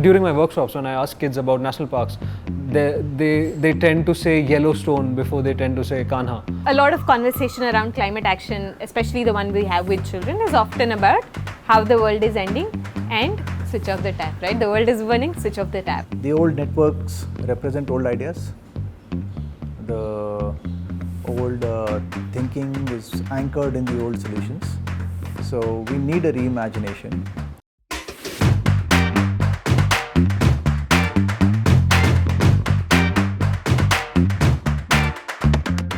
during my workshops, when I ask kids about national parks, they tend to say Yellowstone before they tend to say Kanha. A lot of conversation around climate action, especially the one we have with children, is often about how the world is ending and switch off the tap, right? The world is burning, switch off the tap. The old networks represent old ideas. The old thinking is anchored in the old solutions. So we need a reimagination.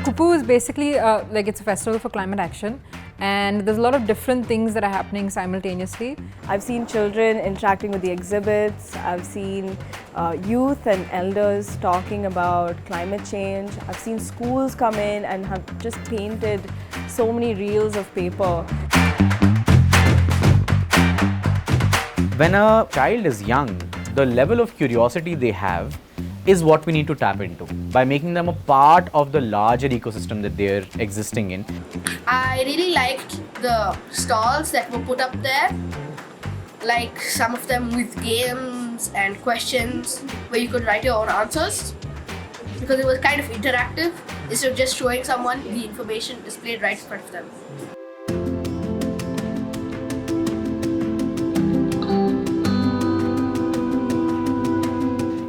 Kupu is basically it's a festival for climate action, and there's a lot of different things that are happening simultaneously. I've seen children interacting with the exhibits. I've seen youth and elders talking about climate change. I've seen schools come in and have just painted so many reels of paper. When a child is young, the level of curiosity they have is what we need to tap into by making them a part of the larger ecosystem that they're existing in. I really liked the stalls that were put up there, like some of them with games and questions where you could write your own answers, because it was kind of interactive instead of just showing someone the information displayed right in front of them.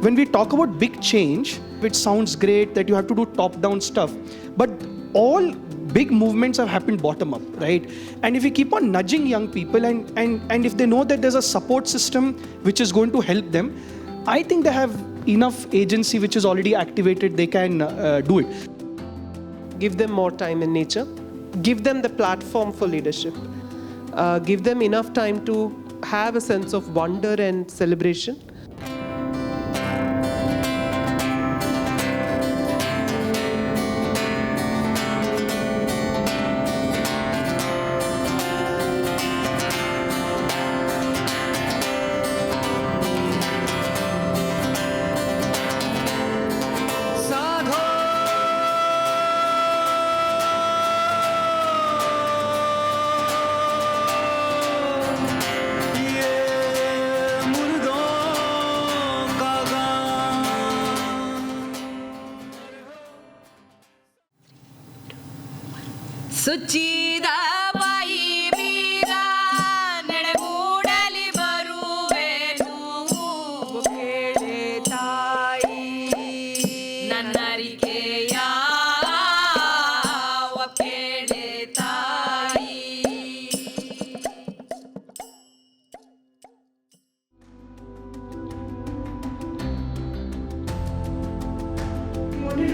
When we talk about big change, it sounds great that you have to do top-down stuff, but all big movements have happened bottom-up, right? And if we keep on nudging young people and if they know that there's a support system which is going to help them, I think they have enough agency which is already activated, they can do it. Give them more time in nature. Give them the platform for leadership. Give them enough time to have a sense of wonder and celebration.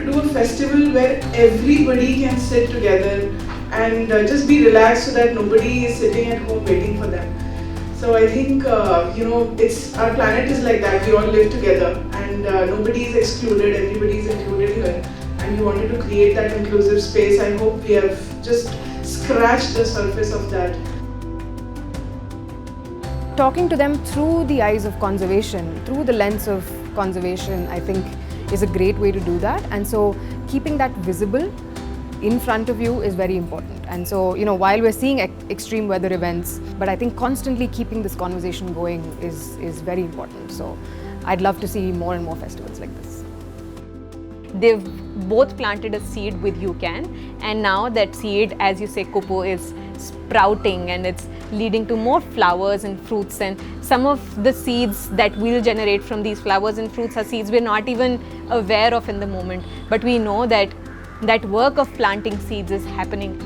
Do a festival where everybody can sit together and just be relaxed so that nobody is sitting at home waiting for them. So I think, it's our planet is like that. We all live together and nobody is excluded, everybody is included here. And we wanted to create that inclusive space. I hope we have just scratched the surface of that. Talking to them through the eyes of conservation, through the lens of conservation, I think is a great way to do that. And so keeping that visible in front of you is very important. And so, while we're seeing extreme weather events, but I think constantly keeping this conversation going is very important. So I'd love to see more and more festivals like this. They've both planted a seed with UCAN, and now that seed, as you say, Kupu, is sprouting and it's leading to more flowers and fruits, and some of the seeds that we'll generate from these flowers and fruits are seeds we're not even aware of in the moment, but we know that that work of planting seeds is happening